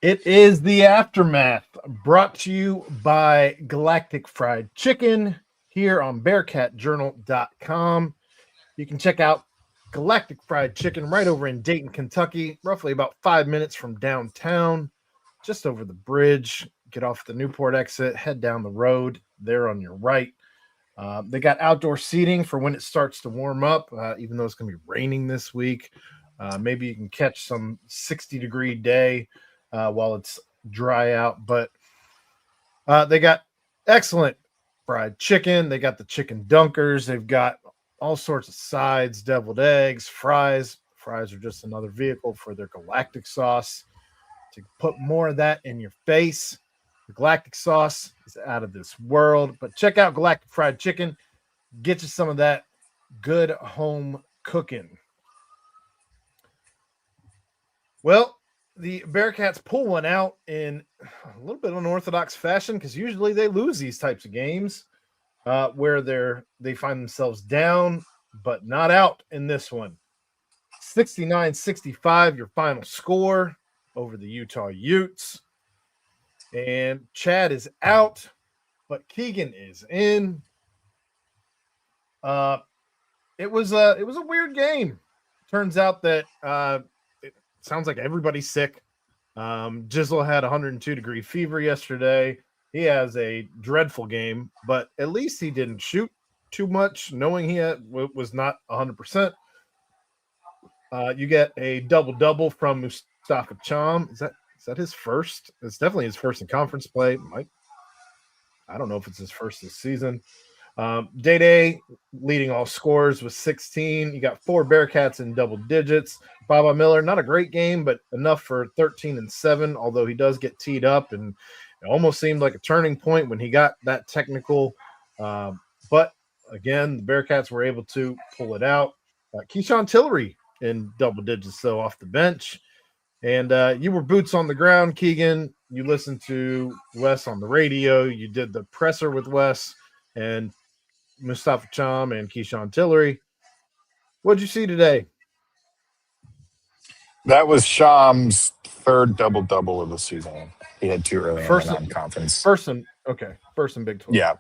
It is the aftermath brought to you by Galactic Fried Chicken here on bearcatjournal.com. You can check out Galactic Fried Chicken right over in Dayton, Kentucky, roughly about 5 minutes from downtown, just over the bridge. Get off the Newport exit, head down the road there on your right. They got outdoor seating for when it starts to warm up, even though it's going to be raining this week. Maybe you can catch some 60-degree day while it's dry out. But they got excellent fried chicken. They got the chicken dunkers. They've got all sorts of sides, deviled eggs, fries. Fries are just another vehicle for their galactic sauce to put more of that in your face. The galactic sauce is out of this world. But check out Galactic Fried Chicken. Get you some of that good home cooking. Well, the Bearcats pull one out in a little bit unorthodox fashion because usually they lose these types of games where they find themselves down, but not out in this one. 69-65, your final score over the Utah Utes. And Chad is out, but Keegan is in. It was a weird game. Turns out that sounds like everybody's sick. Jizzle had 102-degree fever yesterday. He has a dreadful game, but at least he didn't shoot too much, knowing he was not 100%. You get a double-double from Mustafa Cham. Is that his first? It's definitely his first in conference play. I don't know if it's his first this season. Day leading all scorers with 16. You got 4 Bearcats in double digits. Baba Miller, not a great game, but enough for 13-7, although he does get teed up, and it almost seemed like a turning point when he got that technical. But again, the Bearcats were able to pull it out. Keyshawn Tillery in double digits, though, off the bench. And you were boots on the ground, Keegan. You listened to Wes on the radio. You did the presser with Wes and Mustafa Cham and Keyshawn Tillery. What'd you see today? That was Sham's third double-double of the season. He had 2 early in the non-conference. First in Big 12.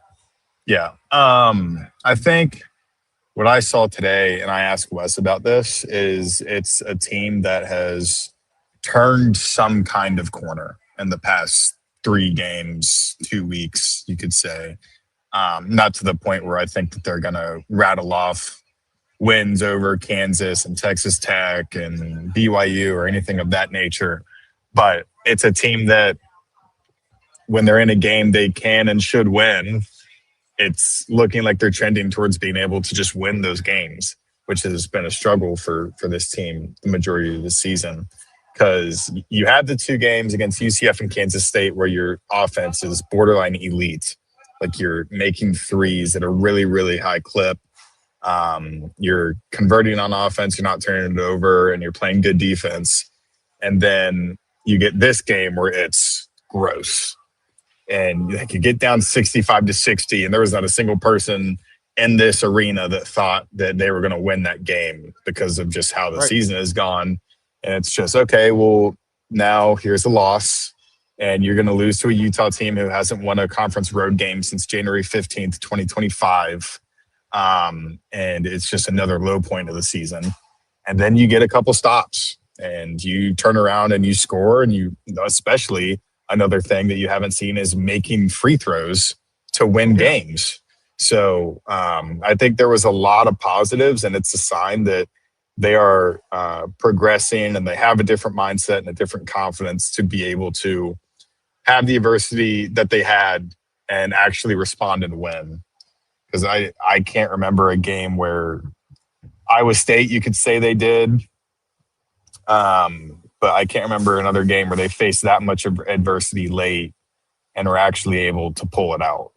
Yeah. I think what I saw today, and I asked Wes about this, is it's a team that has turned some kind of corner in the past 3 games, 2 weeks, you could say. Not to the point where I think that they're going to rattle off wins over Kansas and Texas Tech and BYU or anything of that nature. But it's a team that when they're in a game they can and should win, it's looking like they're trending towards being able to just win those games, which has been a struggle for this team the majority of the season. Because you had the 2 games against UCF and Kansas State where your offense is borderline elite. Like you're making threes at a really, really high clip. You're converting on offense, you're not turning it over, and you're playing good defense. And then you get this game where it's gross. And you get down 65-60, and there was not a single person in this arena that thought that they were going to win that game because of just how the season has gone. And it's just, okay, well, now here's a loss. And you're going to lose to a Utah team who hasn't won a conference road game since January 15th, 2025. And it's just another low point of the season. And then you get a couple stops and you turn around and you score. And you, especially another thing that you haven't seen is making free throws to win games. So I think there was a lot of positives, and it's a sign that they are progressing and they have a different mindset and a different confidence to be able to have the adversity that they had and actually respond and win. Because I can't remember a game where Iowa State, you could say they did, but I can't remember another game where they faced that much of adversity late and were actually able to pull it out.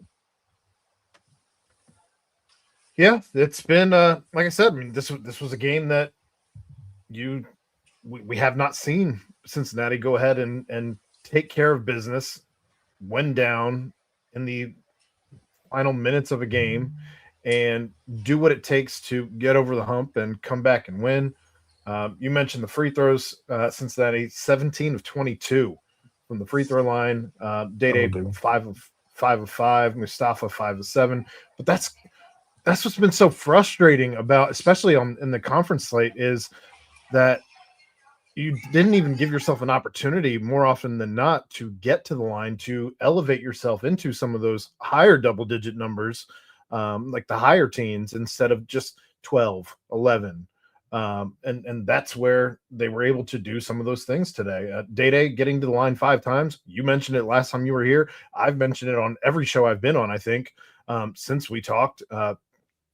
Yeah, it's been like I said. I mean, this was a game that we have not seen Cincinnati go ahead and take care of business when down in the final minutes of a game and do what it takes to get over the hump and come back and win. You mentioned the free throws. Cincinnati 17 of 22 from the free throw line. Day 5 of 5, Mustafa 5 of 7. But that's what's been so frustrating about, especially in the conference slate, is that you didn't even give yourself an opportunity more often than not to get to the line, to elevate yourself into some of those higher double-digit numbers, like the higher teens, instead of just 12, 11. And that's where they were able to do some of those things today. Day getting to the line 5 times. You mentioned it last time you were here. I've mentioned it on every show I've been on, I think, since we talked,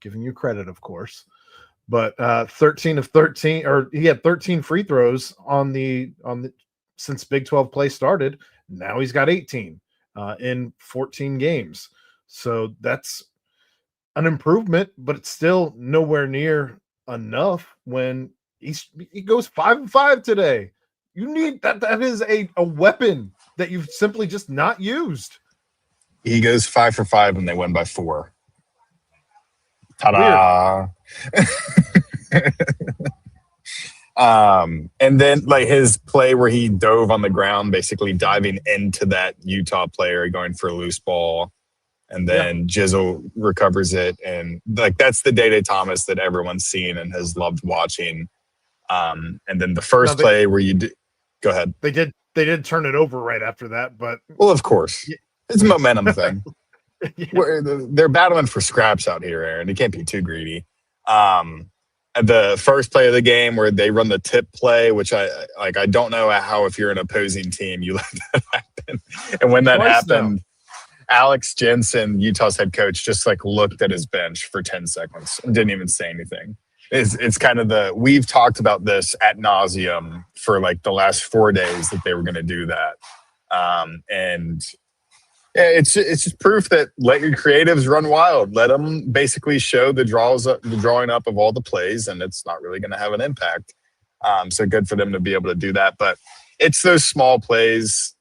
giving you credit, of course. But 13 of 13, or he had 13 free throws on the since Big 12 play started. Now he's got 18 in 14 games. So that's an improvement, but it's still nowhere near enough when he goes 5 of 5 today. You need that. That is a weapon that you've simply just not used. He goes 5 for 5 and they win by 4. Ta-da! And then like his play where he dove on the ground, basically diving into that Utah player, going for a loose ball, and then Jizzle recovers it, and like that's the Day Thomas that everyone's seen and has loved watching. And then the first play where go ahead. They did turn it over right after that, but well, of course, it's a momentum thing. They're battling for scraps out here, Aaron. You can't be too greedy. The first play of the game where they run the tip play, which I don't know how, if you're an opposing team, you let that happen. And when that happened, Alex Jensen, Utah's head coach, just like looked at his bench for 10 seconds and didn't even say anything. It's kind of we've talked about this ad nauseum for like the last 4 days that they were going to do that. And yeah, it's just proof that let your creatives run wild. Let them basically show the drawing up of all the plays, and it's not really going to have an impact. So good for them to be able to do that. But it's those small plays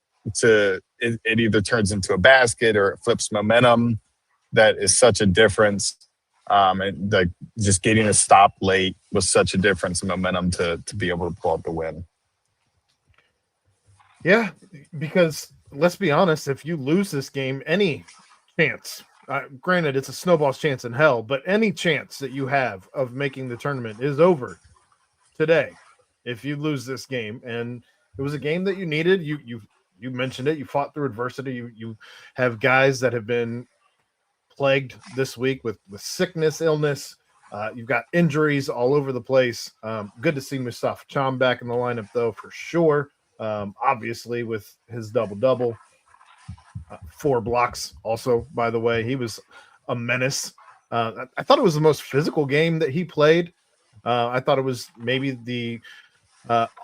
it either turns into a basket or it flips momentum. That is such a difference. And like just getting a stop late was such a difference in momentum to be able to pull out the win. Yeah, because let's be honest, if you lose this game, any chance, granted it's a snowball's chance in hell, but any chance that you have of making the tournament is over today if you lose this game. And it was a game that you needed. You mentioned it. You fought through adversity. You have guys that have been plagued this week with sickness, illness. You've got injuries all over the place. Good to see Mustafa Cham back in the lineup, though, for sure. Obviously, with his double-double. 4 blocks also, by the way. He was a menace. I thought it was the most physical game that he played. I thought it was maybe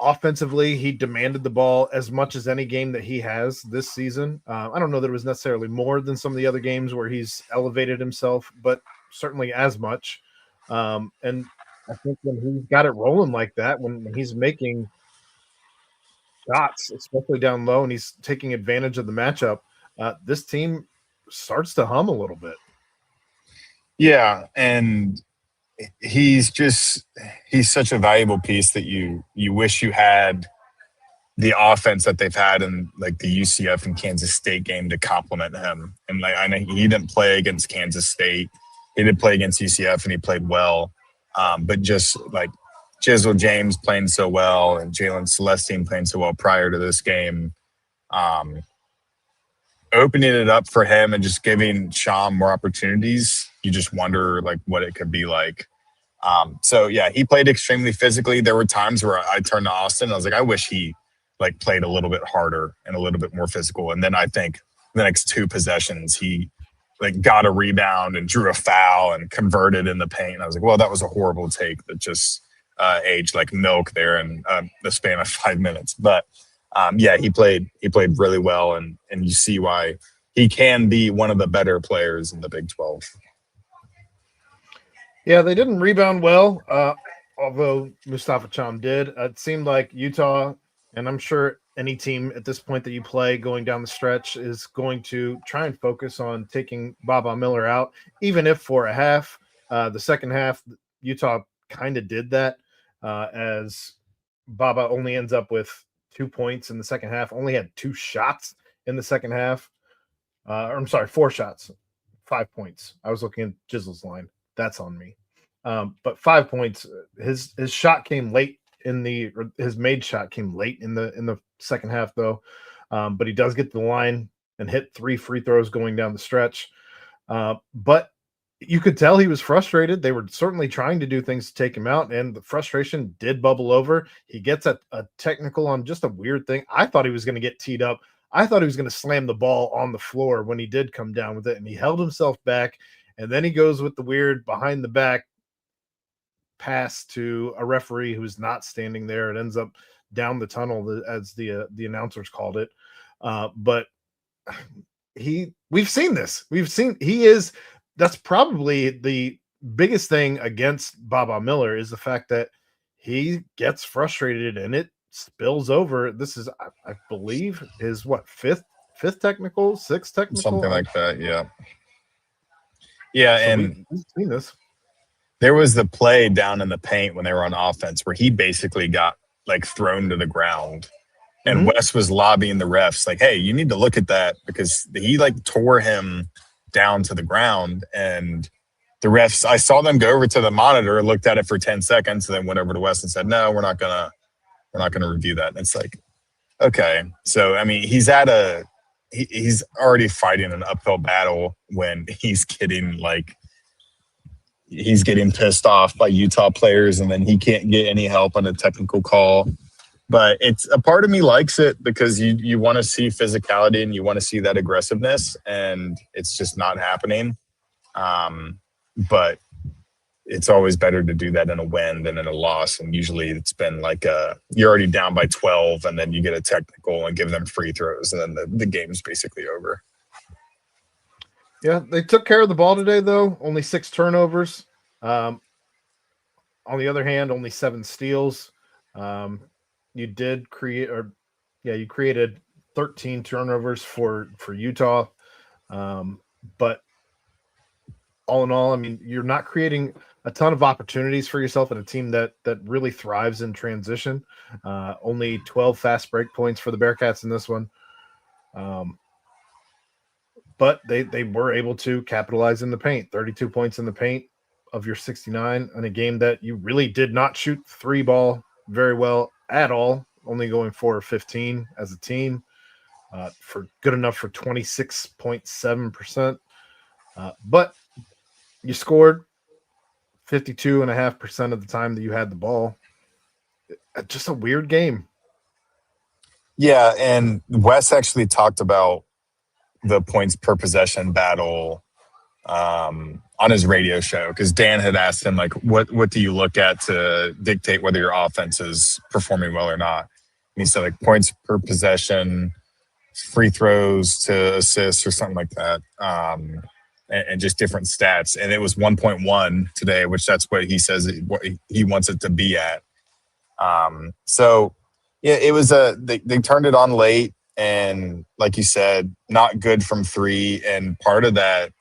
offensively, he demanded the ball as much as any game that he has this season. I don't know that it was necessarily more than some of the other games where he's elevated himself, but certainly as much. And I think when he's got it rolling like that, when he's making shots, especially down low, and he's taking advantage of the matchup, this team starts to hum a little bit. Yeah, and he's such a valuable piece that you wish you had the offense that they've had in like the UCF and Kansas State game to complement him. And like I know he didn't play against Kansas State, he did play against UCF and he played well, but just like Jizzle James playing so well and Jalen Celestine playing so well prior to this game, opening it up for him and just giving Sham more opportunities, you just wonder like what it could be like. So yeah, he played extremely physically. There were times where I turned to Austin and I was like, I wish he like played a little bit harder and a little bit more physical. And then I think the next 2 possessions, he like got a rebound and drew a foul and converted in the paint. And I was like, well, that was a horrible take that just aged like milk there in the span of 5 minutes. But yeah, he played really well, and you see why he can be one of the better players in the Big 12. Yeah, they didn't rebound well, although Mustafa Cham did. It seemed like Utah, and I'm sure any team at this point that you play going down the stretch is going to try and focus on taking Baba Miller out, even if for a half. The second half, Utah kind of did that, as Baba only ends up with 2 points in the second half. Only had 2 shots in the second half. I'm sorry, 4 shots, 5 points. I was looking at Jizzle's line. That's on me. But 5 points. His shot came late his made shot came late in the second half though. But he does get to the line and hit 3 free throws going down the stretch. But you could tell he was frustrated. They were certainly trying to do things to take him out, and the frustration did bubble over. He gets a technical on just a weird thing. I thought he was going to get teed up. I thought he was going to slam the ball on the floor when he did come down with it, and he held himself back, and then he goes with the weird behind the back pass to a referee who's not standing there. It ends up down the tunnel, as the announcers called it. But we've seen this. That's probably the biggest thing against Baba Miller is the fact that he gets frustrated and it spills over. This is, I believe, his fifth technical, sixth technical, something like that. Yeah. Yeah. So and we've seen this. There was the play down in the paint when they were on offense where he basically got like thrown to the ground. And Wes was lobbying the refs like, hey, you need to look at that because he like tore him down to the ground. And the refs, I saw them go over to the monitor, looked at it for 10 seconds, and then went over to Wes and said, no, we're not gonna review that. And it's like, okay. So I mean, he's already fighting an uphill battle when he's getting pissed off by Utah players, and then he can't get any help on a technical call. But it's a part of me likes it because you want to see physicality and you want to see that aggressiveness, and it's just not happening. But it's always better to do that in a win than in a loss. And usually it's been like you're already down by 12 and then you get a technical and give them free throws, and then the game's basically over. Yeah, they took care of the ball today, though. Only 6 turnovers. On the other hand, only 7 steals. You created 13 turnovers for Utah. But all in all, I mean, you're not creating a ton of opportunities for yourself in a team that really thrives in transition. Only 12 fast break points for the Bearcats in this one. But they were able to capitalize in the paint. 32 points in the paint of your 69 in a game that you really did not shoot 3 ball very well at all, only going 4 or 15 as a team, for good enough for 26.7%. But you scored 52.5% of the time that you had the ball. Just a weird game. Yeah, and Wes actually talked about the points per possession battle on his radio show, because Dan had asked him, like, what do you look at to dictate whether your offense is performing well or not? And he said, like, points per possession, free throws to assists or something like that, and just different stats. And it was 1.1 today, which that's what he says what he wants it to be at. So, yeah, it was they turned it on late, and like you said, not good from 3. And part of that,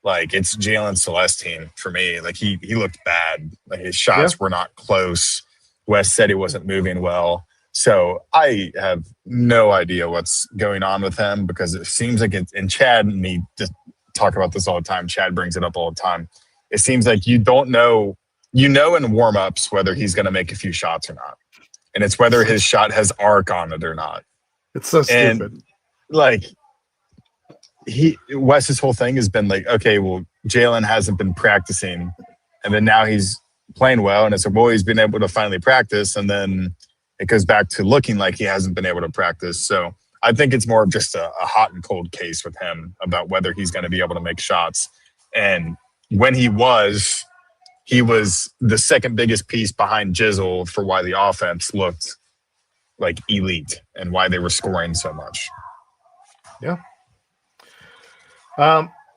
like, it's Jalen Celestine for me. Like, he looked bad. Like, his shots were not close. Wes said he wasn't moving well. So I have no idea what's going on with him, because it seems like it's, and Chad and me just talk about this all the time. Chad brings it up all the time. It seems like you don't know, in warm-ups whether he's going to make a few shots or not. And it's whether his shot has arc on it or not. It's so stupid. And, like, Wes's whole thing has been like, okay, well, Jalen hasn't been practicing, and then now he's playing well, and it's like, well, he's been able to finally practice, and then it goes back to looking like he hasn't been able to practice. So I think it's more of just a hot and cold case with him about whether he's going to be able to make shots. And when he was the second biggest piece behind Jizzle for why the offense looked like elite and why they were scoring so much. Yeah.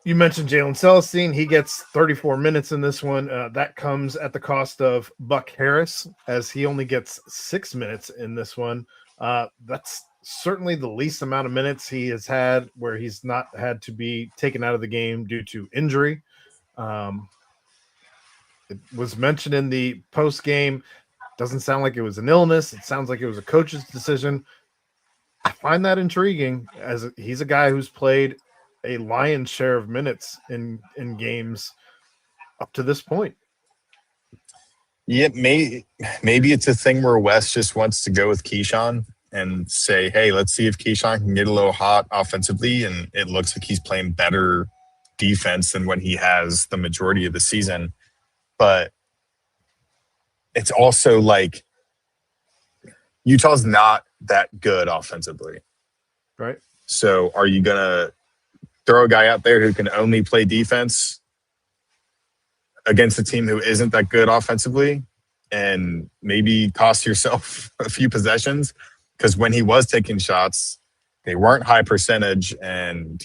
You mentioned Jalen Celestine. He gets 34 minutes in this one. That comes at the cost of Buck Harris, as he only gets 6 minutes in this one. That's certainly the least amount of minutes he has had where he's not had to be taken out of the game due to injury. It was mentioned in the post game. Doesn't sound like it was an illness. It sounds like it was a coach's decision. I find that intriguing, as he's a guy who's played a lion's share of minutes in games up to this point. Yeah, maybe it's a thing where Wes just wants to go with Keyshawn and say, hey, let's see if Keyshawn can get a little hot offensively, and it looks like he's playing better defense than when he has the majority of the season. But it's also like Utah's not that good offensively. Right. So are you going to throw a guy out there who can only play defense against a team who isn't that good offensively and maybe cost yourself a few possessions? Because when he was taking shots, they weren't high percentage, and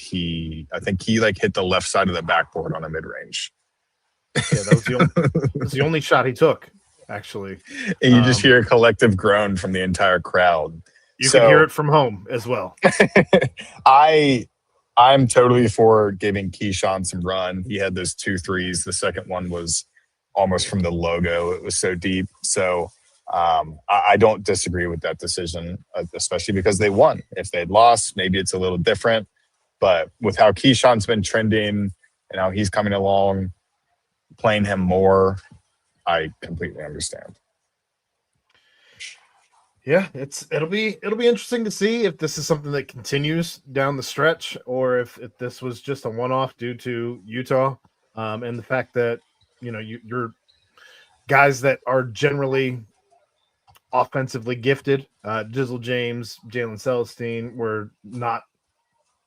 I think he like hit the left side of the backboard on a mid-range. Yeah, that was the only shot he took, actually. And you just hear a collective groan from the entire crowd. You can hear it from home as well. I'm totally for giving Keyshawn some run. He had those 2 threes. The second one was almost from the logo. It was so deep. So I don't disagree with that decision, especially because they won. If they'd lost, maybe it's a little different. But with how Keyshawn's been trending and how he's coming along, playing him more, I completely understand. Yeah, it'll be interesting to see if this is something that continues down the stretch, or if this was just a one-off due to Utah, and the fact that you're guys that are generally offensively gifted. Jizzle James, Jalen Celestine were not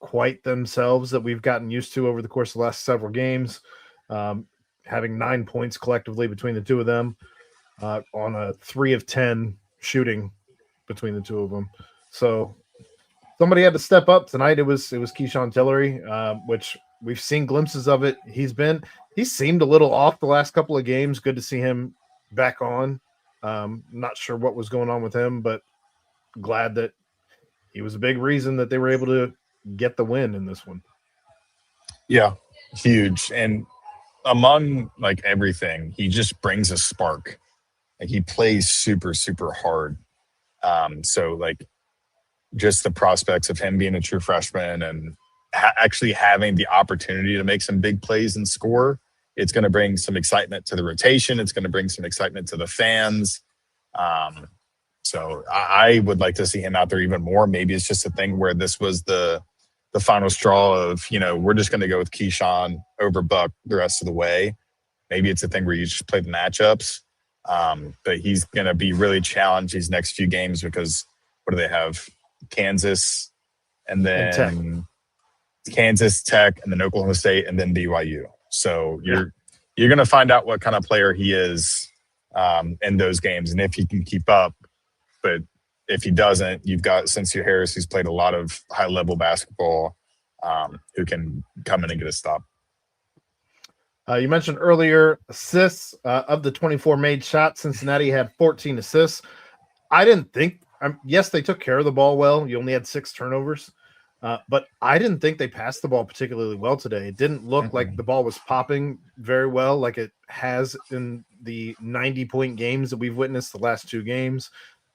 quite themselves that we've gotten used to over the course of the last several games, having 9 points collectively between the two of them on a 3 of 10 shooting between the two of them. So somebody had to step up tonight. It was Keyshawn Tillery, which we've seen glimpses of it. He seemed a little off the last couple of games. Good to see him back on. Not sure what was going on with him, but glad that he was a big reason that they were able to get the win in this one. Yeah, huge. And among like everything, he just brings a spark. Like he plays super, super hard. So like just the prospects of him being a true freshman and actually having the opportunity to make some big plays and score, it's going to bring some excitement to the rotation. It's going to bring some excitement to the fans. So I would like to see him out there even more. Maybe it's just a thing where this was the final straw of, we're just going to go with Keyshawn over Buck the rest of the way. Maybe it's a thing where you just play the matchups. But he's going to be really challenged these next few games because what do they have? Kansas and then Kansas, Tech, and then Oklahoma State, and then BYU. So you're going to find out what kind of player he is in those games and if he can keep up. But if he doesn't, you've got Sincere Harris, who's played a lot of high-level basketball, who can come in and get a stop. You mentioned earlier assists. Of the 24 made shots, Cincinnati had 14 assists. I didn't think yes, they took care of the ball well. You only had 6 turnovers. But I didn't think they passed the ball particularly well today. It didn't look like the ball was popping very well like it has in the 90-point games that we've witnessed the last 2 games.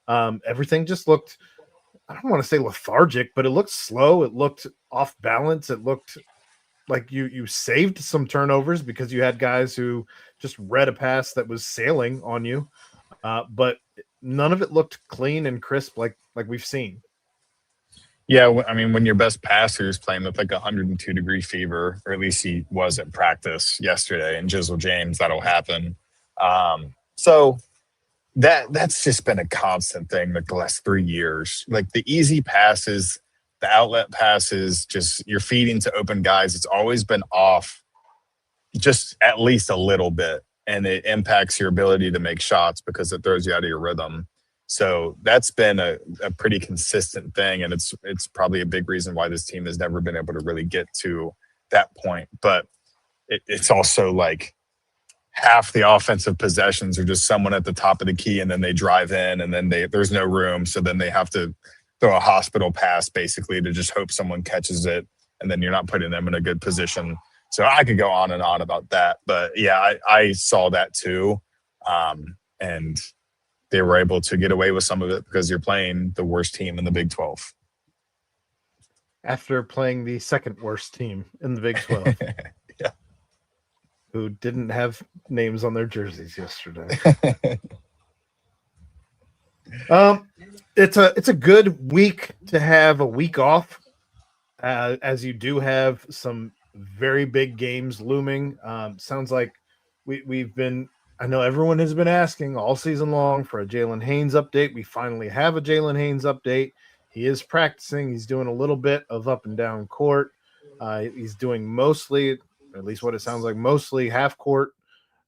Everything just looked, I don't want to say lethargic, but it looked slow. It looked off balance. It looked like you saved some turnovers because you had guys who just read a pass that was sailing on you. But none of it looked clean and crisp like we've seen. Yeah, I mean, when your best passer is playing with like 102-degree fever, or at least he was at practice yesterday, and Jizzle James, that'll happen. So that's just been a constant thing like the last 3 years. Like the easy passes, the outlet passes, just you're feeding to open guys. It's always been off just at least a little bit, and it impacts your ability to make shots because it throws you out of your rhythm. So that's been a pretty consistent thing, and it's probably a big reason why this team has never been able to really get to that point. But it's also like half the offensive possessions are just someone at the top of the key, and then they drive in, and then there's no room, so then they have to throw a hospital pass basically to just hope someone catches it, and then you're not putting them in a good position. So I could go on and on about that, but yeah, I saw that too, and they were able to get away with some of it because you're playing the worst team in the Big 12. After playing the second worst team in the Big 12. Yeah. Who didn't have names on their jerseys yesterday. It's a good week to have a week off, as you do have some very big games looming. Sounds like we've been. I know everyone has been asking all season long for a Jalen Haynes update. We finally have a Jalen Haynes update. He is practicing. He's doing a little bit of up and down court. He's doing mostly, at least what it sounds like, mostly half court.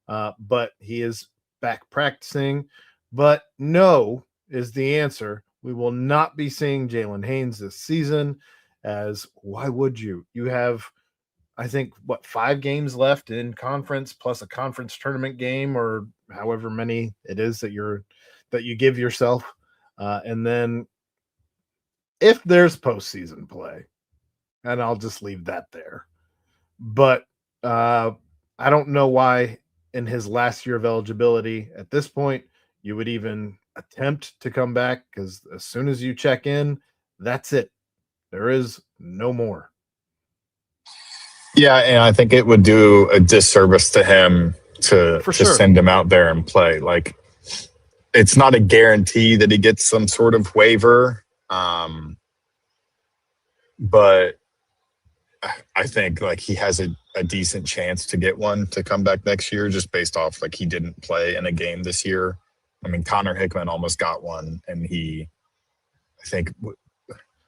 But he is back practicing. But no is the answer. We will not be seeing Jalen Haynes this season, as why would you? You have, I think, 5 games left in conference plus a conference tournament game, or however many it is that you give yourself. And then if there's postseason play, and I'll just leave that there. But I don't know why in his last year of eligibility at this point you would even attempt to come back, because as soon as you check in, that's it. There is no more. Yeah, and I think it would do a disservice to him to send him out there and play. Like, it's not a guarantee that he gets some sort of waiver, but I think like he has a decent chance to get one to come back next year, just based off like he didn't play in a game this year. I mean, Connor Hickman almost got one, and I think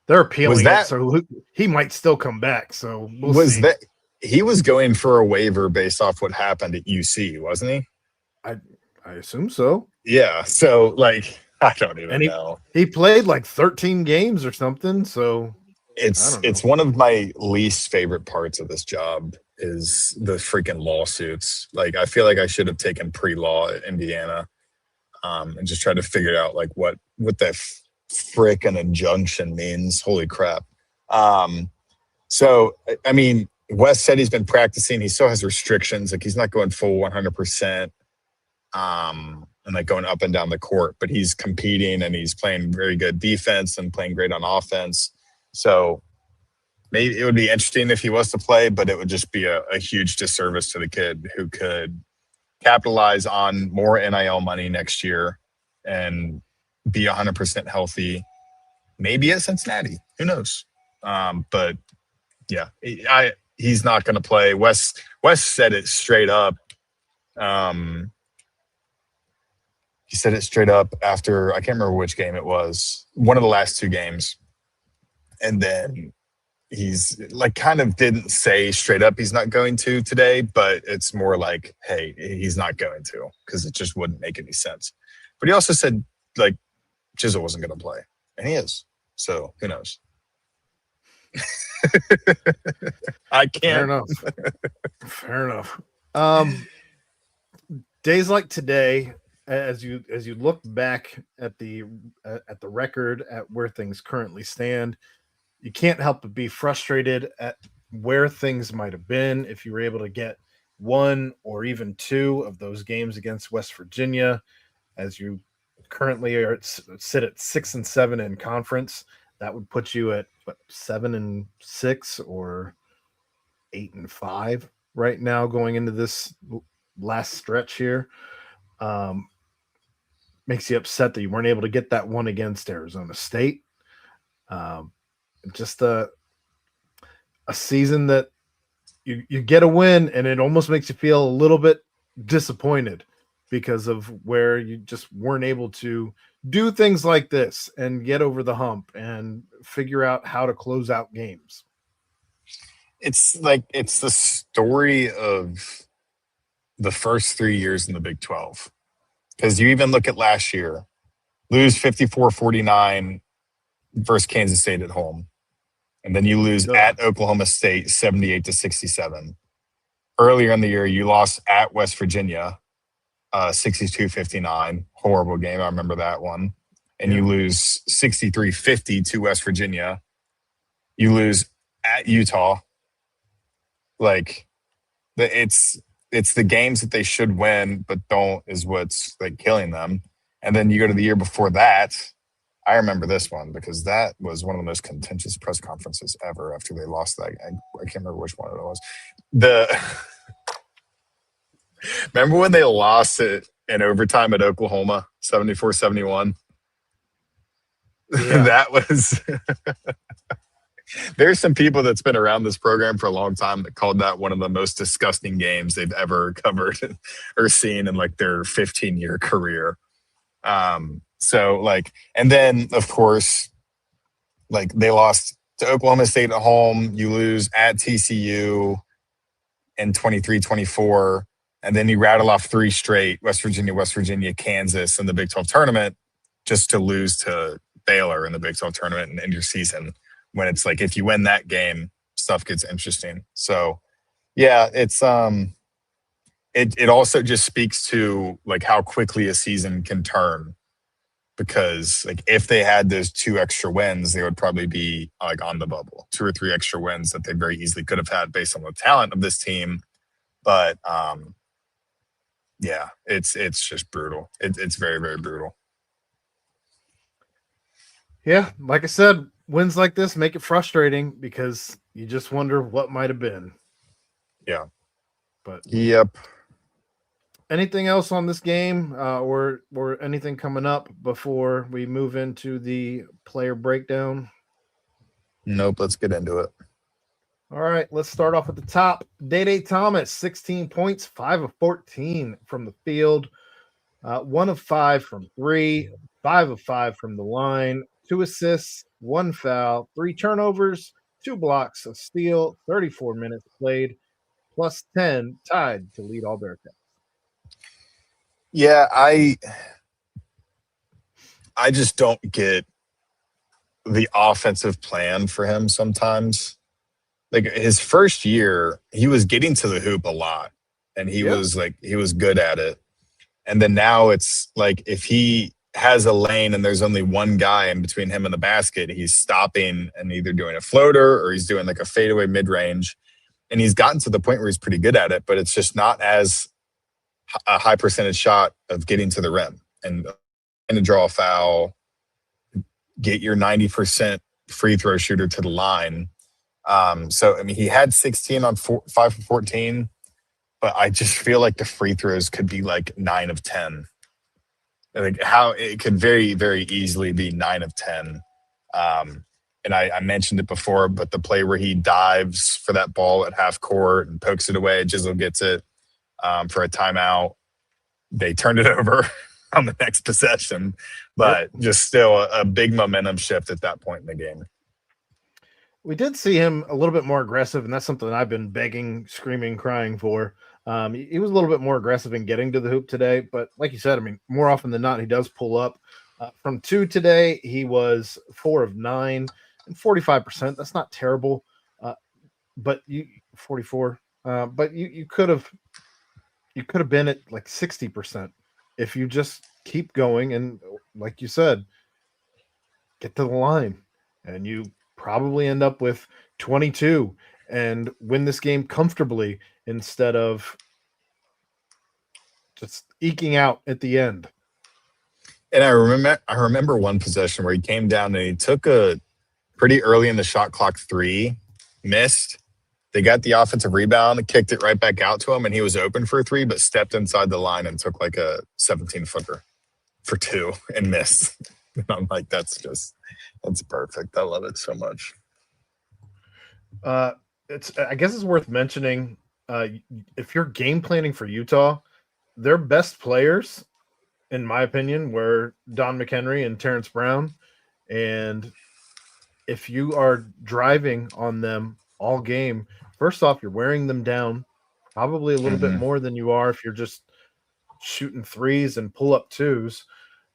they're appealing it, so he might still come back. So we'll see. He was going for a waiver based off what happened at UC, wasn't he? I assume so. Yeah. So like, I don't even know. He played like 13 games or something. So it's one of my least favorite parts of this job is the freaking lawsuits. Like, I feel like I should have taken pre-law at Indiana, and just tried to figure out like what that frickin' injunction means. Holy crap. So, I mean, Wes said he's been practicing. He still has restrictions. Like, he's not going full 100%, and like going up and down the court, but he's competing and he's playing very good defense and playing great on offense. So maybe it would be interesting if he was to play, but it would just be a huge disservice to the kid who could capitalize on more NIL money next year and be 100% healthy, maybe at Cincinnati. Who knows? But yeah, he's not going to play. Wes said it straight up. He said it straight up after, I can't remember which game it was, one of the last 2 games. And then he's like, kind of didn't say straight up he's not going to today, but it's more like, hey, he's not going to, because it just wouldn't make any sense. But he also said like Jizzle wasn't going to play, and he is. So who knows? I can't. Fair enough. Days like today, as you look back at the record, at where things currently stand, you can't help but be frustrated at where things might have been if you were able to get 1 or even 2 of those games against West Virginia, as you currently sit at 6 and 7 in conference. That would put you at 7 and 6 or 8 and 5 right now going into this last stretch here. Makes you upset that you weren't able to get that one against Arizona State. Just a season that you get a win, and it almost makes you feel a little bit disappointed because of where you just weren't able to do things like this and get over the hump and figure out how to close out games. It's the story of the first 3 years in the Big 12. Because you even look at last year, lose 54-49 versus Kansas State at home. And then you lose at Oklahoma State 78-67. Earlier in the year, you lost at West Virginia 62-59. Horrible game. I remember that one. And you lose 63-50 to West Virginia. You lose at Utah. Like, it's the games that they should win but don't is what's like killing them. And then you go to the year before that. I remember this one because that was one of the most contentious press conferences ever after they lost that. I can't remember which one it was. Remember when they lost it in overtime at Oklahoma, 74-71? Yeah. That was there's some people that's been around this program for a long time that called that one of the most disgusting games they've ever covered or seen in like their 15-year career. So like, and then of course, like they lost to Oklahoma State at home. You lose at TCU in 23-24. And then you rattle off 3 straight, West Virginia, Kansas in the Big 12 tournament, just to lose to Baylor in the Big 12 tournament and end your season. When it's like, if you win that game, stuff gets interesting. So yeah, it's it also just speaks to like how quickly a season can turn, because like if they had those 2 extra wins, they would probably be like on the bubble. 2 or 3 extra wins that they very easily could have had based on the talent of this team. But yeah, it's just brutal. It's very, very brutal. Yeah, like I said, wins like this make it frustrating because you just wonder what might have been. Yeah. But yep. Anything else on this game or anything coming up before we move into the player breakdown? Nope, let's get into it. All right, let's start off at the top. Day Thomas, 16 points, 5 of 14 from the field, 1 of 5 from 3, 5 of 5 from the line, 2 assists, 1 foul, 3 turnovers, 2 blocks, a steal, 34 minutes played, plus 10, tied to lead all Bearcats. Yeah, I just don't get the offensive plan for him sometimes. Like his first year, he was getting to the hoop a lot and he was good at it. And then now it's like if he has a lane and there's only one guy in between him and the basket, he's stopping and either doing a floater or he's doing like a fadeaway mid-range. And he's gotten to the point where he's pretty good at it, but it's just not as a high percentage shot of getting to the rim and to draw a foul, get your 90% free throw shooter to the line. So, I mean, he had 16 on 5 for 14, but I just feel like the free throws could be like 9 of 10. Like how it could very, very easily be 9 of 10. And I mentioned it before, but the play where he dives for that ball at half court and pokes it away, Jizzle gets it for a timeout. They turned it over on the next possession, but just still a big momentum shift at that point in the game. We did see him a little bit more aggressive, and that's something I've been begging, screaming, crying for. He was a little bit more aggressive in getting to the hoop today, but like you said, I mean, more often than not, he does pull up. From 2 today, he was 4 of 9 and 45%. That's not terrible, but you 44. But you could have been at like 60% if you just keep going and, like you said, get to the line, and you probably end up with 22 and win this game comfortably instead of just eking out at the end. And I remember one possession where he came down and he took a pretty early in the shot clock 3, missed. They got the offensive rebound, kicked it right back out to him, and he was open for a 3, but stepped inside the line and took like a 17-footer for 2 and missed. And I'm like, that's perfect. I love it so much. I guess it's worth mentioning, if you're game planning for Utah, their best players, in my opinion, were Don McHenry and Terrence Brown. And if you are driving on them all game, first off, you're wearing them down probably a little bit more than you are if you're just shooting 3s and pull up 2s.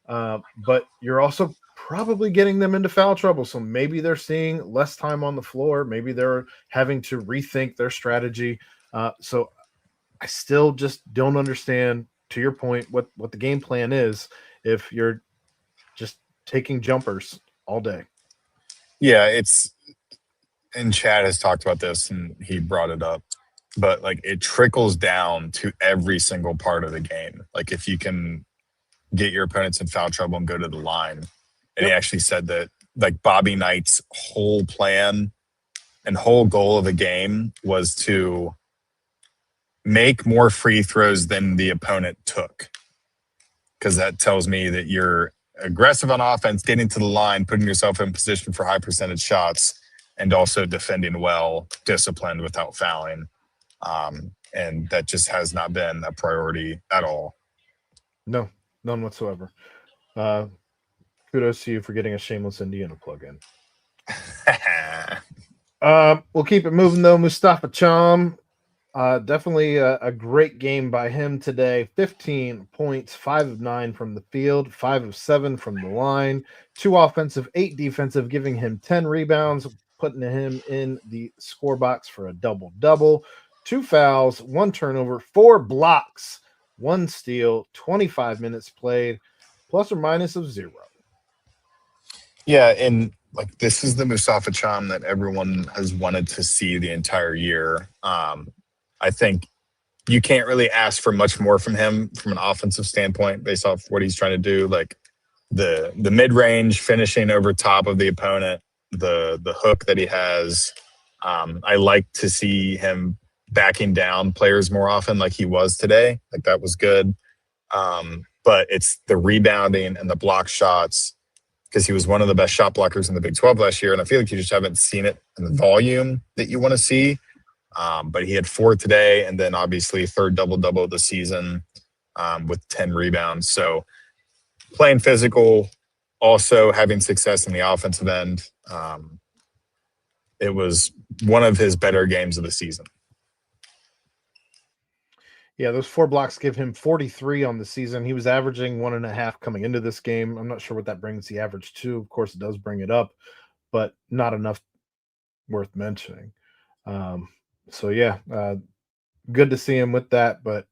But you're also probably getting them into foul trouble. So maybe they're seeing less time on the floor. Maybe they're having to rethink their strategy. So I still just don't understand, to your point, what the game plan is if you're just taking jumpers all day. Yeah, and Chad has talked about this and he brought it up, but like it trickles down to every single part of the game. Like if you can get your opponents in foul trouble and go to the line. And he Yep. actually said that like Bobby Knight's whole plan and whole goal of the game was to make more free throws than the opponent took. Because that tells me that you're aggressive on offense, getting to the line, putting yourself in position for high percentage shots, and also defending well, disciplined without fouling. And that just has not been a priority at all. No, none whatsoever. Kudos to you for getting a shameless Indiana plug-in. We'll keep it moving, though. Mustafa Cham, definitely a great game by him today. 15 points, 5 of 9 from the field, 5 of 7 from the line, 2 offensive, 8 defensive, giving him 10 rebounds, putting him in the score box for a double-double. 2 fouls, 1 turnover, 4 blocks, 1 steal, 25 minutes played, plus or minus of 0. Yeah, and like this is the Mustafa Cham that everyone has wanted to see the entire year. I think you can't really ask for much more from him from an offensive standpoint based off what he's trying to do. Like the mid-range finishing over top of the opponent, the hook that he has. I like to see him backing down players more often like he was today. Like that was good. But it's the rebounding and the block shots because he was one of the best shot blockers in the Big 12 last year. And I feel like you just haven't seen it in the volume that you want to see. But he had 4 today and then obviously third double-double of the season with 10 rebounds. So playing physical, also having success in the offensive end. It was one of his better games of the season. Yeah, those 4 blocks give him 43 on the season. He was averaging 1.5 coming into this game. I'm not sure what that brings the average to. Of course, it does bring it up, but not enough worth mentioning. So, yeah, good to see him with that, but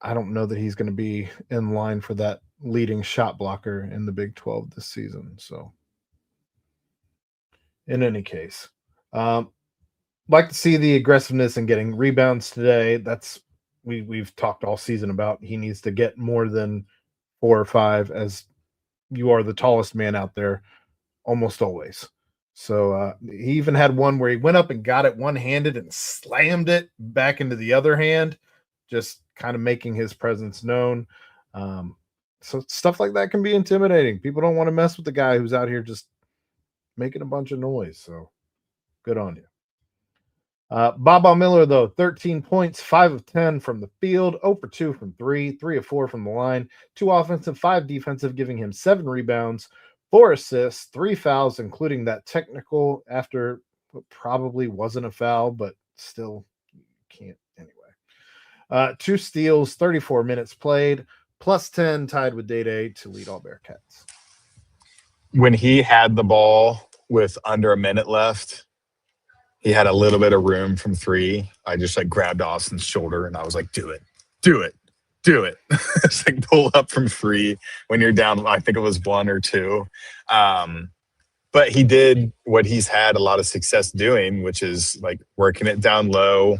I don't know that he's going to be in line for that leading shot blocker in the Big 12 this season. So, in any case, like to see the aggressiveness and getting rebounds today. That's we've talked all season about. He needs to get more than 4 or 5, as you are the tallest man out there almost always. So he even had one where he went up and got it one-handed and slammed it back into the other hand, just kind of making his presence known. So stuff like that can be intimidating. People don't want to mess with the guy who's out here just making a bunch of noise. So good on you. Baba Miller, though, 13 points, 5 of 10 from the field, 0 for 2 from 3, 3 of 4 from the line, 2 offensive, 5 defensive, giving him 7 rebounds, 4 assists, 3 fouls, including that technical after what probably wasn't a foul, but still can't anyway. 2 steals, 34 minutes played, plus 10, tied with Day to lead all Bearcats. When he had the ball with under a minute left, he had a little bit of room from 3. I just like grabbed Austin's shoulder and I was like, do it. It's like pull up from 3 when you're down. I think it was 1 or 2. But he did what he's had a lot of success doing, which is like working it down low,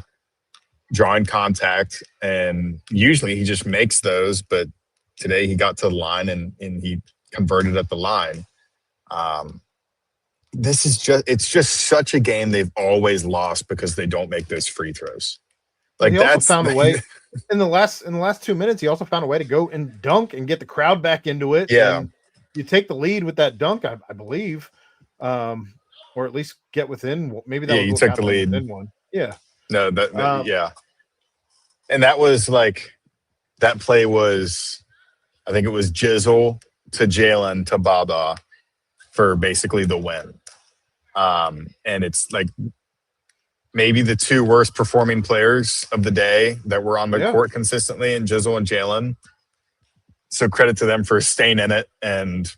drawing contact. And usually he just makes those, but today he got to the line and he converted at the line. It's just such a game they've always lost because they don't make those free throws. Like he that's also found a way in the last 2 minutes. He also found a way to go and dunk and get the crowd back into it. Yeah, and you take the lead with that dunk, I believe, or at least get within. Maybe that was you took the lead. One. Yeah, no, yeah, and that was like that play was, I think it was Jizzle to Jalen to Baba for basically the win. And it's like maybe the 2 worst performing players of the day that were on the court consistently in Jizzle and Jalen. So credit to them for staying in it and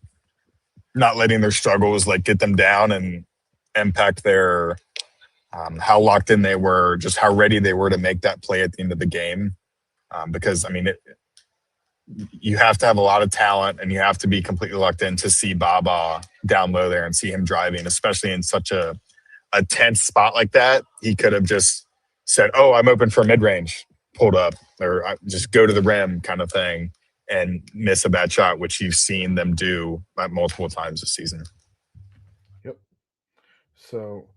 not letting their struggles like get them down and impact their how locked in they were, just how ready they were to make that play at the end of the game. Because I mean, you have to have a lot of talent and you have to be completely locked in to see Baba down low there and see him driving, especially in such a tense spot like that. He could have just said, oh, I'm open for mid-range, pulled up, or just go to the rim kind of thing. and miss a bad shot, which you've seen them do multiple times this season. Yep. So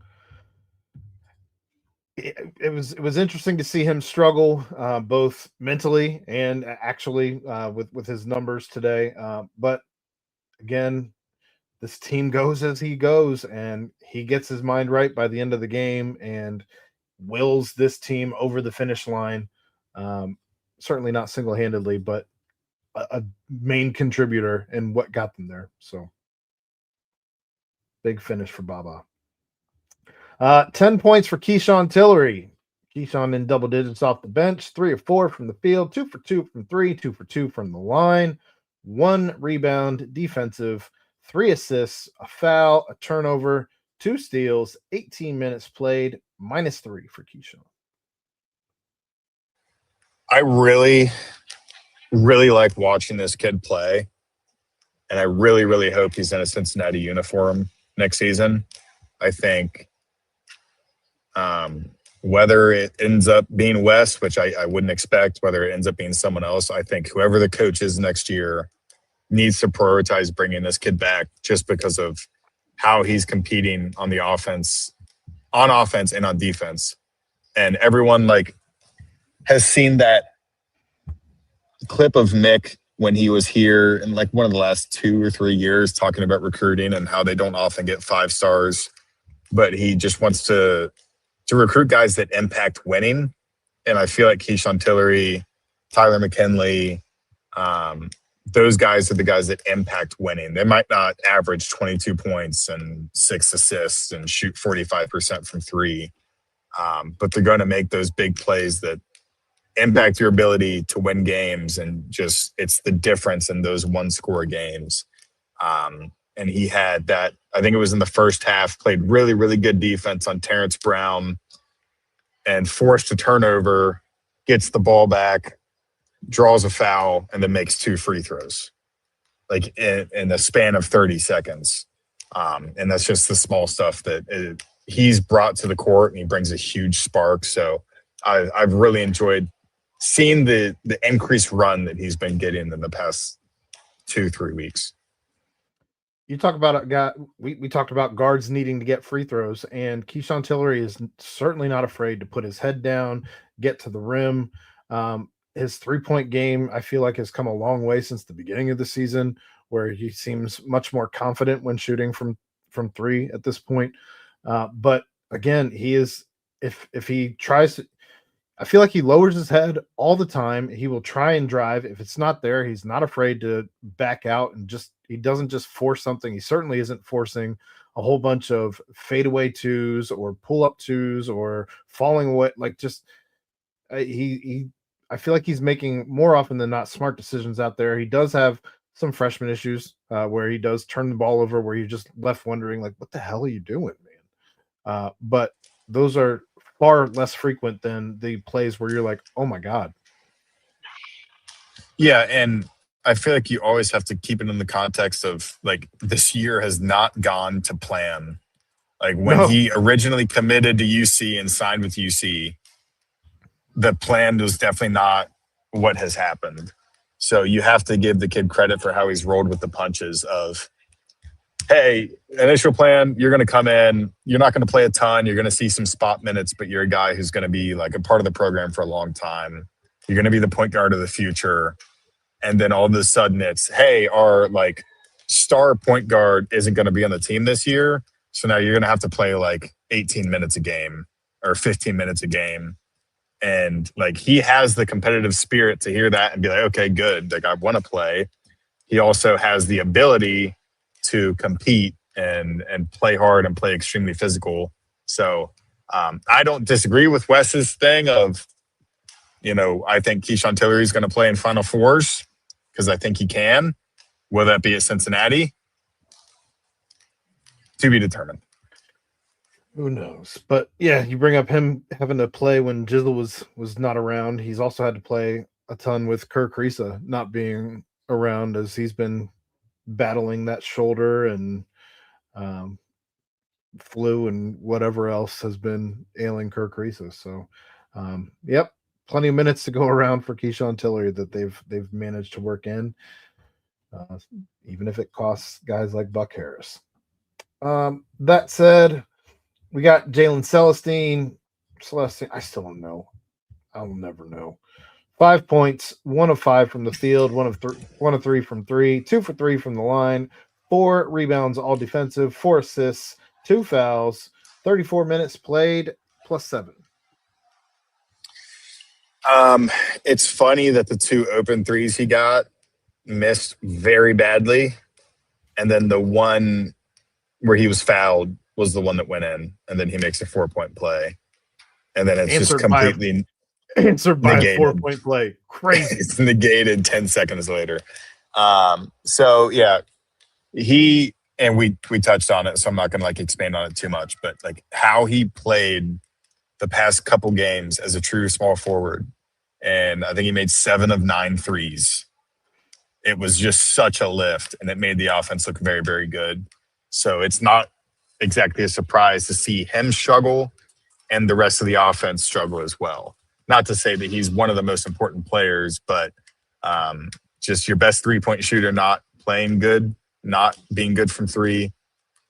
it was interesting to see him struggle both mentally and actually with his numbers today. But again, this team goes as he goes, and he gets his mind right by the end of the game and wills this team over the finish line. Certainly not single handedly, but a main contributor in what got them there. So big finish for Baba. 10 points for Keyshawn Tillery. Keyshawn in double digits off the bench, 3 of 4 from the field, 2 for 2 from 3, 2 for 2 from the line, 1 rebound, defensive, 3 assists, a foul, a turnover, 2 steals, 18 minutes played, -3 for Keyshawn. I really, really like watching this kid play, and I really, really hope he's in a Cincinnati uniform next season. I think whether it ends up being Wes, which I wouldn't expect, whether it ends up being someone else, I think whoever the coach is next year needs to prioritize bringing this kid back just because of how he's competing on offense and on defense. And everyone has seen that clip of Mick when he was here in one of the last 2 or 3 years talking about recruiting and how they don't often get 5 stars, but he just wants to recruit guys that impact winning. And I feel like Keyshawn Tillery, Tyler McKinley, those guys are the guys that impact winning. They might not average 22 points and 6 assists and shoot 45% from 3, but they're going to make those big plays that impact your ability to win games, and just it's the difference in those 1-score games. And he had that, I think it was in the first half, played really, really good defense on Terrence Brown and forced a turnover, gets the ball back, draws a foul, and then makes 2 free throws, in the span of 30 seconds. And that's just the small stuff that he's brought to the court, and he brings a huge spark. So I've really enjoyed seeing the increased run that he's been getting in the past 2-3 weeks. You talk about a guy. We talked about guards needing to get free throws, and Keyshawn Tillery is certainly not afraid to put his head down, get to the rim. His 3-point game, I feel like, has come a long way since the beginning of the season, where he seems much more confident when shooting from 3 at this point. But again, he is if he tries to. I feel like he lowers his head all the time. He will try and drive. If it's not there, he's not afraid to back out and he doesn't just force something. He certainly isn't forcing a whole bunch of fadeaway 2s or pull up 2s or falling away. I feel like he's making more often than not smart decisions out there. He does have some freshman issues where he does turn the ball over, where you're just left wondering, what the hell are you doing, man? But those are far less frequent than the plays where you're like, oh my God. Yeah, and I feel like you always have to keep it in the context of this year has not gone to plan. When he originally committed to UC and signed with UC, the plan was definitely not what has happened. So you have to give the kid credit for how he's rolled with the punches of, hey, initial plan, you're going to come in, you're not going to play a ton, you're going to see some spot minutes, but you're a guy who's going to be a part of the program for a long time. You're going to be the point guard of the future. And then all of a sudden it's, hey, our star point guard isn't going to be on the team this year. So now you're going to have to play 18 minutes a game or 15 minutes a game. And he has the competitive spirit to hear that and be like, okay, good. I want to play. He also has the ability to compete and play hard and play extremely physical. So I don't disagree with Wes's thing of, I think Keyshawn Tillery is going to play in Final Fours because I think he can. Will that be at Cincinnati? To be determined. Who knows? But yeah, you bring up him having to play when Jizzle was not around. He's also had to play a ton with Kirk Risa not being around, as he's been battling that shoulder and flu and whatever else has been ailing Kirk Risa. So, yep, plenty of minutes to go around for Keyshawn Tillery that they've managed to work in, even if it costs guys like Buck Harris. That said, we got Jalen Celestine. I still don't know. I'll never know. 5 points, 1 of 5 from the field, 1 of 3 from 3, 2 for 3 from the line, 4 rebounds, all defensive, 4 assists, 2 fouls, 34 minutes played, +7. It's funny that the 2 open threes he got missed very badly, and then the one where he was fouled was the one that went in, and then he makes a 4-point play, and then it's just completely answered by a 4-point play. Crazy. It's negated 10 seconds later. So yeah, we touched on it, so I'm not gonna expand on it too much, but how he played the past couple games as a true small forward, and I think he made 7 of 9 threes. It was just such a lift, and it made the offense look very, very good. So it's not exactly a surprise to see him struggle and the rest of the offense struggle as well. Not to say that he's one of the most important players, but just your best 3-point shooter not playing good, not being good from 3.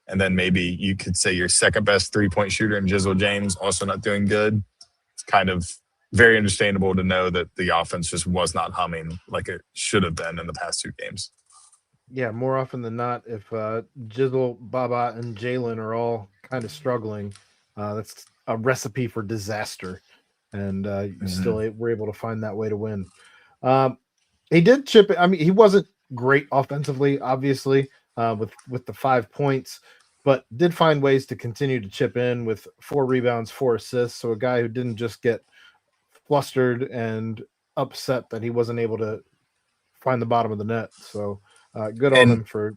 And then maybe you could say your second best 3-point shooter in Jizzle James also not doing good. It's kind of very understandable to know that the offense just was not humming like it should have been in the past 2 games. Yeah, more often than not, if Jizzle, Baba, and Jalen are all kind of struggling, that's a recipe for disaster. And you still were able to find that way to win. He did chip it. I mean, he wasn't great offensively, obviously, with the 5 points, but did find ways to continue to chip in with 4 rebounds, 4 assists. So a guy who didn't just get flustered and upset that he wasn't able to find the bottom of the net. So good on him for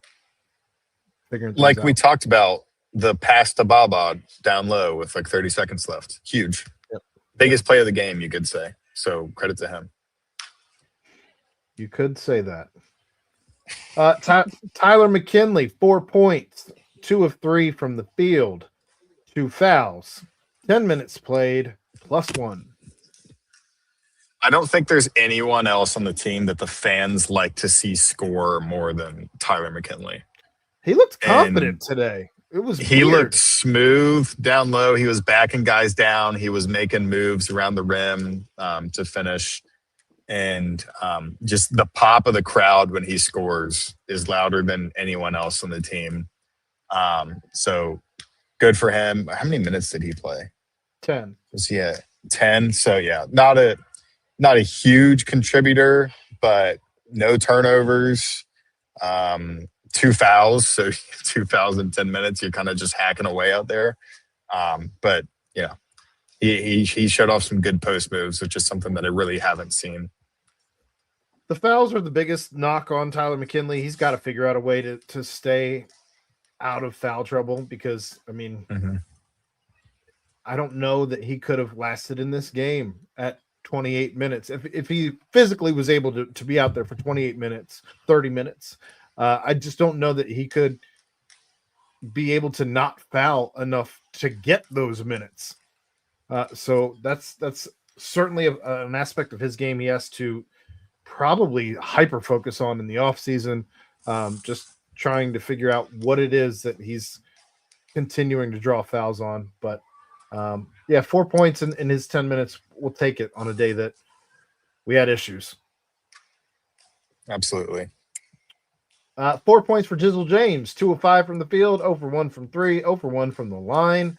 figuring things out. We talked about, the pass to Baba down low with 30 seconds left. Huge. Yep. Biggest play of the game, you could say. So credit to him. You could say that. Tyler McKinley, 4 points, 2 of 3 from the field, 2 fouls, 10 minutes played, +1. I don't think there's anyone else on the team that the fans like to see score more than Tyler McKinley. He looked confident today. He looked smooth down low. He was backing guys down. He was making moves around the rim to finish. And just the pop of the crowd when he scores is louder than anyone else on the team. So good for him. How many minutes did he play? 10. Was he at 10? So yeah, not a huge contributor, but no turnovers. 2 fouls, so 2 fouls in 10 minutes. You're kind of just hacking away out there. But yeah, he showed off some good post moves, which is something that I really haven't seen. The fouls are the biggest knock on Tyler McKinley. He's got to figure out a way to stay out of foul trouble because, I mean, I don't know that he could have lasted in this game at 28 minutes. If he physically was able to be out there for 28 minutes, 30 minutes, I just don't know that he could be able to not foul enough to get those minutes. So that's certainly an aspect of his game he has to probably hyper focus on in the offseason, just trying to figure out what it is that he's continuing to draw fouls on. But 4 points in his 10 minutes, we'll take it on a day that we had issues. Absolutely. 4 points for Jizzle James, 2 of 5 from the field, 0 for 1 from 3, 0 for 1 from the line,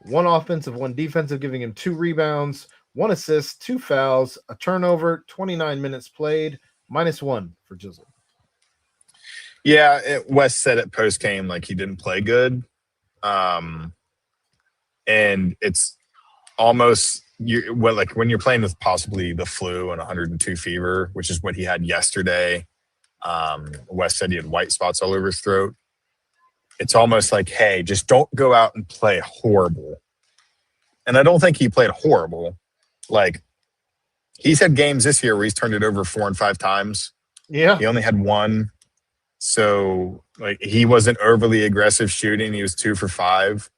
1 offensive, 1 defensive, giving him 2 rebounds, 1 assist, 2 fouls, a turnover, 29 minutes played, -1 for Jizzle. Yeah, Wes said it post game he didn't play good, and it's almost when you're playing with possibly the flu and 102 fever, which is what he had yesterday. Wes said he had white spots all over his throat. It's almost hey, just don't go out and play horrible. And I don't think he played horrible. He's had games this year where he's turned it over 4 and 5 times. Yeah. He only had 1. So he wasn't overly aggressive shooting. He was 2 for 5.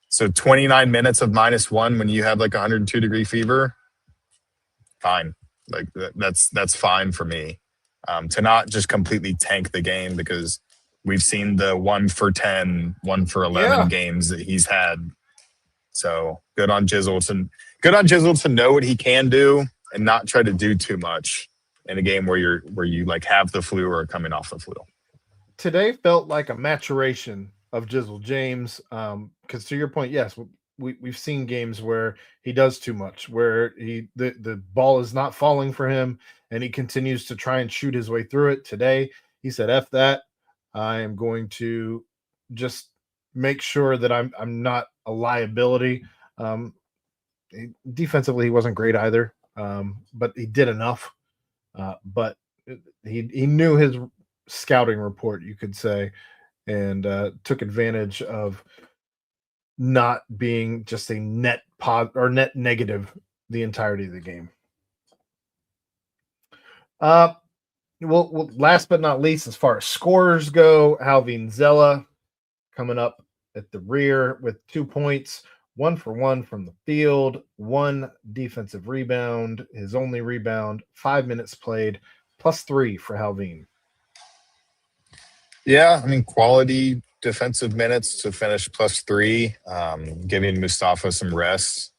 So 29 minutes of -1 when you have 102-degree fever. fine. Like that's fine for me. To not just completely tank the game, because we've seen the 1 for 10, 1 for 11 Yeah. games that he's had. So good on Jizzle to know what he can do and not try to do too much in a game where you like have the flu or are coming off the flu. Today felt like a maturation of Jizzle James. Because to your point, yes, we've seen games where he does too much, where the ball is not falling for him, and he continues to try and shoot his way through it. Today, he said, "F that. I am going to just make sure that I'm not a liability." Defensively, he wasn't great either, but he did enough. But he knew his scouting report, you could say, and took advantage of not being just a net net negative the entirety of the game. Well, last but not least, as far as scorers go, Halvin Zella coming up at the rear with 2 points, 1 for 1 from the field, 1 defensive rebound, his only rebound, 5 minutes played, +3 for Halvin. Yeah, I mean, quality defensive minutes to finish +3, giving Mustafa some rest.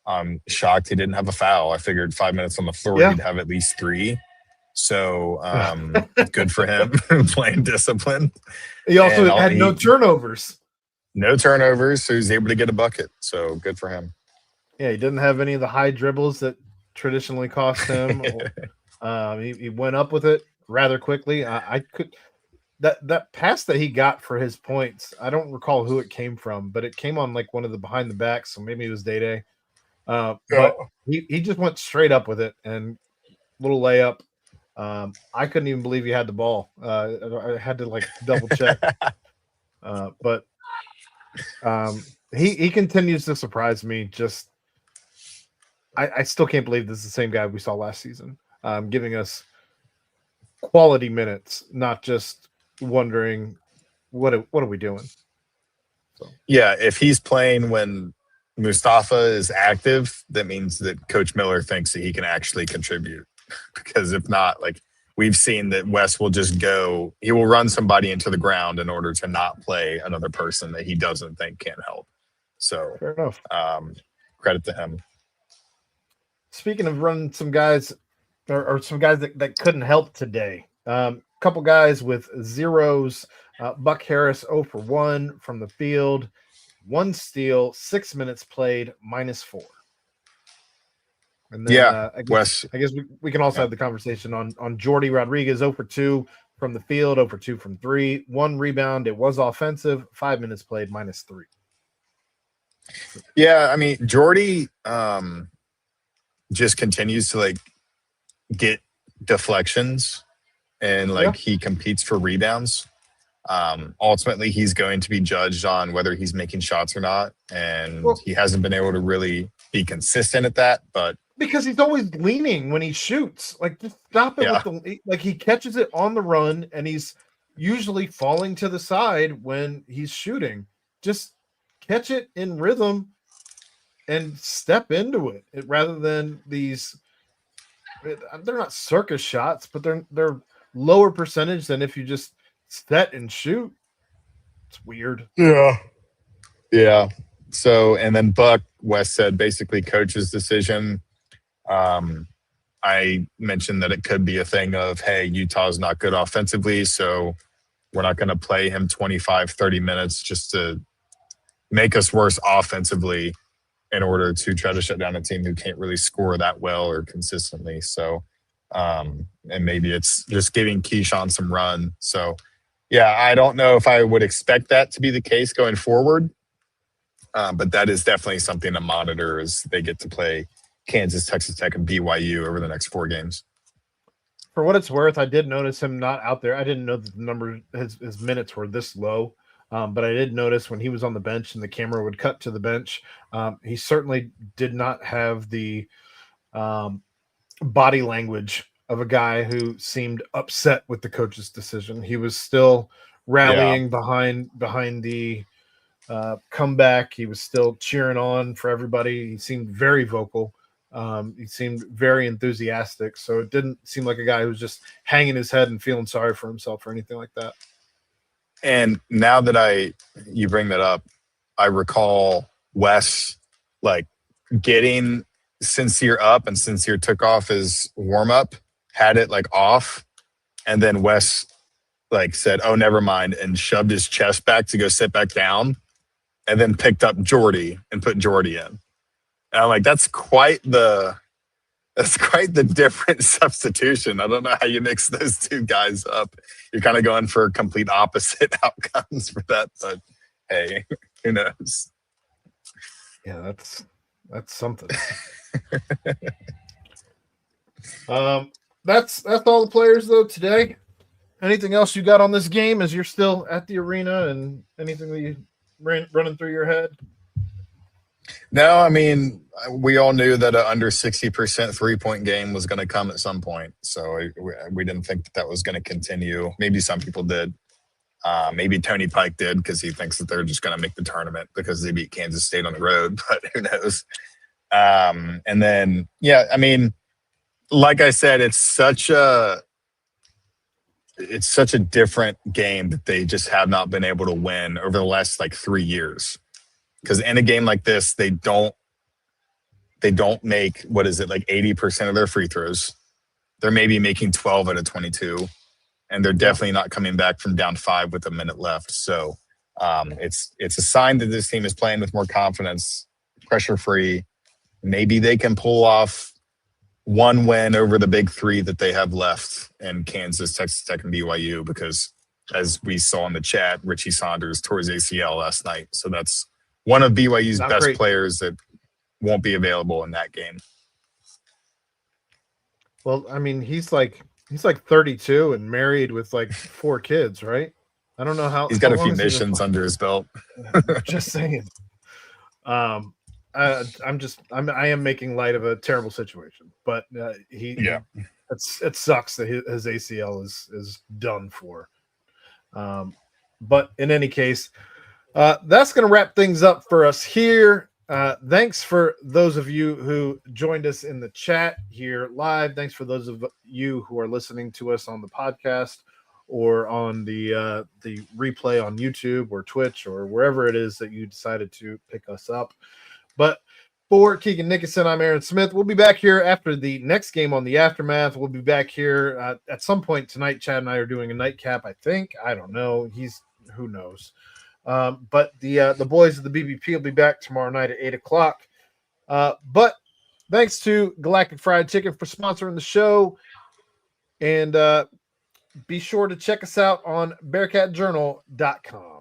I'm shocked he didn't have a foul. I figured 5 minutes on the floor, he'd have at least 3. So good for him playing discipline. He also had no turnovers. No turnovers, so he was able to get a bucket. So good for him. Yeah, he didn't have any of the high dribbles that traditionally cost him. He went up with it rather quickly. I could that pass that he got for his points. I don't recall who it came from, but it came on like one of the behind the backs, so maybe it was Day. But he just went straight up with it and little layup. I couldn't even believe he had the ball. I had to like double check. But he continues to surprise me. Just I still can't believe this is the same guy we saw last season, giving us quality minutes, not just wondering what are we doing. So. Yeah, if he's playing when Mustafa is active, that means that Coach Miller thinks that he can actually contribute. Because if not, like we've seen that Wes will just go, he will run somebody into the ground in order to not play another person that he doesn't think can help. So fair enough. Credit to him. Speaking of running some guys or some guys that couldn't help today, couple guys with zeros. Buck Harris 0 for 1 from the field, 1 steal, 6 minutes played, -4. And then I guess we can also have the conversation on Jordy Rodriguez 0 for 2 from the field, 0 for 2 from 3, 1 rebound. It was offensive, 5 minutes played, -3. Yeah, I mean, Jordy just continues to like get deflections and like he competes for rebounds. Ultimately, he's going to be judged on whether he's making shots or not, and he hasn't been able to really be consistent at that. But because he's always leaning when he shoots, like just stop it with the like he catches it on the run, and he's usually falling to the side when he's shooting. Just catch it in rhythm and step into it rather than these. They're not circus shots, but they're lower percentage than if you just set and shoot. It's weird. Yeah. So, and then Buck, West said basically coach's decision. I mentioned that it could be a thing of, hey, Utah's not good offensively, so we're not going to play him 25, 30 minutes just to make us worse offensively in order to try to shut down a team who can't really score that well or consistently. So, and maybe it's just giving Keyshawn some run. So, yeah, I don't know if I would expect that to be the case going forward, but that is definitely something to monitor as they get to play Kansas, Texas Tech, and BYU over the next 4 games. For what it's worth, I did notice him not out there. I didn't know that the number his minutes were this low, but I did notice when he was on the bench and the camera would cut to the bench, he certainly did not have the body language of a guy who seemed upset with the coach's decision. He was still rallying behind the comeback. He was still cheering on for everybody. He seemed very vocal. He seemed very enthusiastic, so it didn't seem like a guy who was just hanging his head and feeling sorry for himself or anything like that. And now that you bring that up, I recall Wes like getting Sincere up, and Sincere took off his warm up, had it like off, and then Wes like said, "Oh, never mind," and shoved his chest back to go sit back down, and then picked up Jordy and put Jordy in. And I'm like, that's quite the different substitution. I don't know how you mix those two guys up. You're kind of going for complete opposite outcomes for that, but hey, who knows? Yeah, that's something. That's all the players though today. Anything else you got on this game as you're still at the arena, and anything that you running through your head? No, I mean, we all knew that an under 60% 3-point game was going to come at some point. So we didn't think that was going to continue. Maybe some people did. Maybe Tony Pike did because he thinks that they're just going to make the tournament because they beat Kansas State on the road, but who knows? And then, yeah, I mean, like I said, it's such a different game that they just have not been able to win over the last like 3 years. Because in a game like this, they don't make, what is it, like 80% of their free throws. They're maybe making 12 out of 22, and they're definitely not coming back from down 5 with a minute left. So it's a sign that this team is playing with more confidence, pressure free. Maybe they can pull off one win over the big 3 that they have left in Kansas, Texas Tech, and BYU. Because as we saw in the chat, Richie Saunders tore his ACL last night, so that's one of BYU's best players that won't be available in that game. Well, I mean, he's like 32 and married with like 4 kids, right? I don't know how he's got a few missions under his belt. Just saying. I am making light of a terrible situation, but it sucks that his ACL is done for. But in any case, that's going to wrap things up for us here. Thanks for those of you who joined us in the chat here live. Thanks for those of you who are listening to us on the podcast or on the replay on YouTube or Twitch or wherever it is that you decided to pick us up. But for Keegan Nickoson, I'm Aaron Smith. We'll be back here after the next game on the Aftermath. We'll be back here at some point tonight. Chad and I are doing a nightcap, I think. I don't know. Who knows? But the boys of the BBP will be back tomorrow night at 8:00. But thanks to Galactic Fried Chicken for sponsoring the show. And be sure to check us out on BearcatJournal.com.